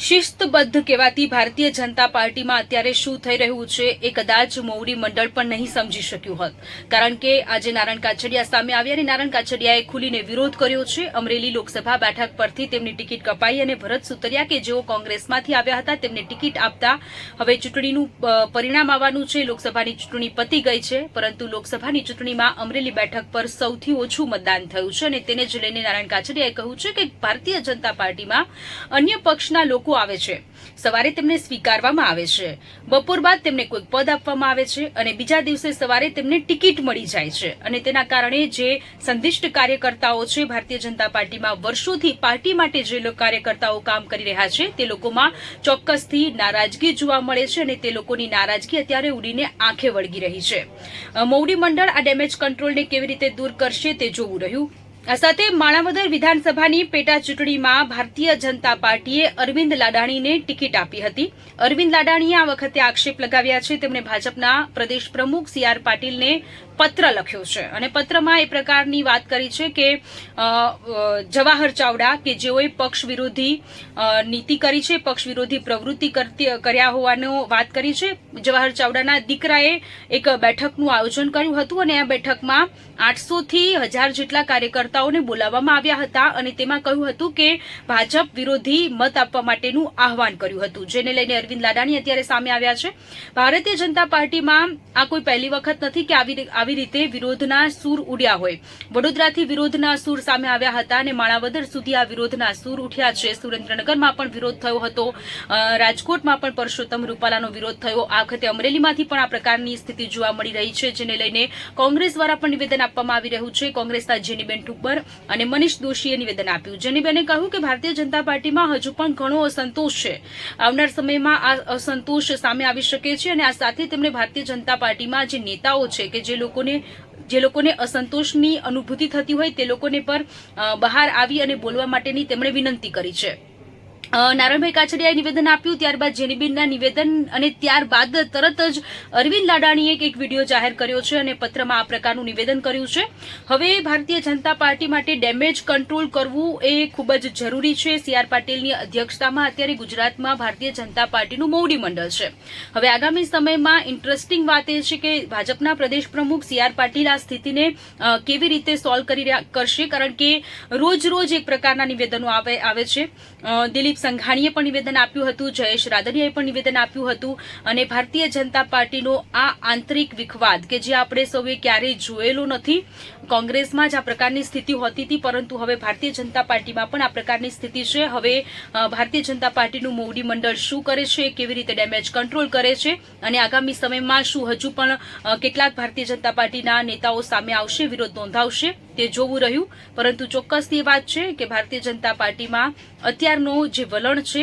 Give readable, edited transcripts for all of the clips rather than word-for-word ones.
શિસ્તબદ્ધ કહેવાતી ભારતીય જનતા પાર્ટીમાં અત્યારે શું થઈ રહ્યું છે એ કદાચ મોવડી મંડળ પણ નહીં સમજી શક્યું હોત, કારણ કે આજે નારણ કાછડિયા સામે આવ્યા અને નારણ કાછડિયાએ ખુલીને વિરોધ કર્યો છે. અમરેલી લોકસભા બેઠક પરથી તેમની ટિકિટ કપાઈ અને ભરત સુતરિયા કે જેઓ કોંગ્રેસમાંથી આવ્યા હતા તેમને ટિકિટ આપતા હવે ચૂંટણીનું પરિણામ આવવાનું છે. લોકસભાની ચૂંટણી પતી ગઈ છે, પરંતુ લોકસભાની ચૂંટણીમાં અમરેલી બેઠક પર સૌથી ઓછું મતદાન થયું છે અને તેને જ લઈને નારણ કાછડિયાએ કહ્યું છે કે ભારતીય જનતા પાર્ટીમાં અન્ય પક્ષના લોકો આવે છે, સવારે તેમને સ્વીકારવામાં આવે છે, બપોર બાદ તેમને કોઈ પદ આપવામાં આવે છે અને બીજા દિવસે સવારે તેમને ટિકિટ મળી જાય છે. અને તેના કારણે જે સંદિષ્ટ કાર્યકર્તાઓ છે ભારતીય જનતા પાર્ટીમાં વર્ષોથી પાર્ટી માટે જે કાર્યકર્તાઓ કામ કરી રહ્યા છે તે લોકોમાં ચોક્કસથી નારાજગી જોવા મળે છે અને તે લોકોની નારાજગી અત્યારે ઉડીને આંખે વળગી રહી છે. મોવડી મંડળ આ ડેમેજ કંટ્રોલને કેવી રીતે દૂર કરશે તે જોવું રહ્યું. આ સાથે માણાવદર વિધાનસભાની પેટા ચૂંટણીમાં ભારતીય જનતા પાર્ટીએ અરવિંદ લાડાણીને ટિકિટ આપી હતી. અરવિંદ લાડાણીએ આ વખતે આક્ષેપ લગાવ્યા છે. તેમણે ભાજપના પ્રદેશ પ્રમુખ સી.આર. પાટીલને પત્ર લખ્યો છે અને પત્રમાં એ પ્રકારની વાત કરી છે કે જવાહર ચાવડા કે જેઓએ પક્ષ વિરોધી નીતિ કરી છે, પક્ષ વિરોધી પ્રવૃત્તિ કર્યા હોવાનો વાત કરી છે. જવાહર ચાવડાના દીકરાએ એક બેઠકનું આયોજન કર્યું હતું અને આ બેઠકમાં 800 થી 1000 જેટલા કાર્યકર્તાઓને બોલાવવામાં આવ્યા હતા અને તેમાં કહ્યું હતું કે ભાજપ વિરોધી મત આપવા માટેનું આહવાન કર્યું હતું, જેને લઈને અરવિંદ લાડાણી અત્યારે સામે આવ્યા છે. ભારતીય જનતા પાર્ટીમાં આ કોઈ પહેલી વખત નથી કે આવી રીતે વિરોધના સૂર ઉડ્યા હોય. વડોદરાથી વિરોધના સૂર સામે આવ્યા હતા અને માણાવદર સુધી આ વિરોધના સૂર ઉઠ્યા છે. સુરેન્દ્રનગરમાં પણ વિરોધ થયો હતો, રાજકોટમાં પણ પરસોત્તમ રૂપાલાનો વિરોધ થયો. આ વખતે અમરેલીમાંથી પણ આ પ્રકારની સ્થિતિ જોવા મળી રહી છે, જેને લઈને કોંગ્રેસ દ્વારા પણ નિવેદન આપવામાં આવી રહ્યું છે. કોંગ્રેસના જેનીબેન ઠુબ્બર અને મનીષ દોશીએ નિવેદન આપ્યું. જેનીબેને કહ્યું કે ભારતીય જનતા પાર્ટીમાં હજુ પણ ઘણો અસંતોષ છે. આવનાર સમયમાં આ અસંતોષ સામે આવી શકે છે અને આ સાથે તેમણે ભારતીય જનતા પાર્ટીમાં જે નેતાઓ છે કે જે લોકોને અસંતોષની અનુભૂતિ થતી હોય તે લોકોને પર બહાર આવી અને બોલવા માટેની તેમણે વિનંતી કરી છે. નારણભાઈ કાછડિયાએ નિવેદન આપ્યું, ત્યારબાદ જેનીબેનના નિવેદન અને ત્યારબાદ તરત જ અરવિંદ લાડાણીએ એક વિડીયો જાહેર કર્યો છે અને પત્રમાં આ પ્રકારનું નિવેદન કર્યું છે. હવે ભારતીય જનતા પાર્ટી માટે ડેમેજ કંટ્રોલ કરવું એ ખૂબ જ જરૂરી છે. સી.આર. પાટીલની અધ્યક્ષતામાં અત્યારે ગુજરાતમાં ભારતીય જનતા પાર્ટીનું મોવડી મંડળ છે. હવે આગામી સમયમાં ઇન્ટરેસ્ટિંગ વાત એ છે કે ભાજપના પ્રદેશ પ્રમુખ સી.આર. પાટીલ આ સ્થિતિને કેવી રીતે સોલ્વ કરશે, કારણ કે રોજ રોજ એક પ્રકારના નિવેદનો આવે છે. દિલીપ સંઘાણીએ પણ નિવેદન આપ્યું હતું, જયેશ રાદડિયાએ પણ નિવેદન આપ્યું હતું અને ભારતીય જનતા પાર્ટીનો આ આંતરિક વિખવાદ કે જે આપણે સૌએ ક્યારેય જોયેલો નથી. કોંગ્રેસમાં જ આ પ્રકારની સ્થિતિ હોતી હતી, પરંતુ હવે ભારતીય જનતા પાર્ટીમાં પણ આ પ્રકારની સ્થિતિ છે. હવે ભારતીય જનતા પાર્ટીનું મોવડી મંડળ શું કરે છે, કેવી રીતે ડેમેજ કંટ્રોલ કરે છે અને આગામી સમયમાં શું હજુ પણ કેટલાક ભારતીય જનતા પાર્ટીના નેતાઓ સામે આવશે, વિરોધ નોંધાવશે તે જોવું રહ્યું. પરંતુ ચોક્કસથી એ વાત છે કે ભારતીય જનતા પાર્ટીમાં અત્યારનો જે વલણ છે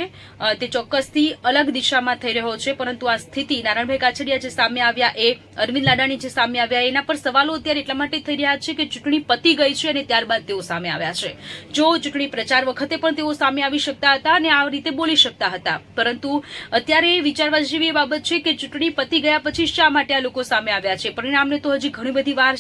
તે ચોક્કસથી અલગ દિશામાં થઈ રહ્યો છે. પરંતુ આ સ્થિતિ નારણભાઈ કાછડિયા જે સામે આવ્યા, એ અરવિંદ લાડાણી જે સામે આવ્યા, એના પર સવાલો અત્યારે એટલા માટે થઈ રહ્યા છે કે ચૂંટણી પતી ગઈ છે અને ત્યારબાદ તેઓ સામે આવ્યા છે. જો ચૂંટણી પ્રચાર વખતે પણ તેઓ સામે આવી શકતા હતા અને આ રીતે બોલી શકતા હતા, પરંતુ અત્યારે વિચારવા જેવી એ બાબત છે કે ચૂંટણી પતી ગયા પછી શા માટે આ લોકો સામે આવ્યા છે. પરિણામને તો હજી ઘણી બધી વાર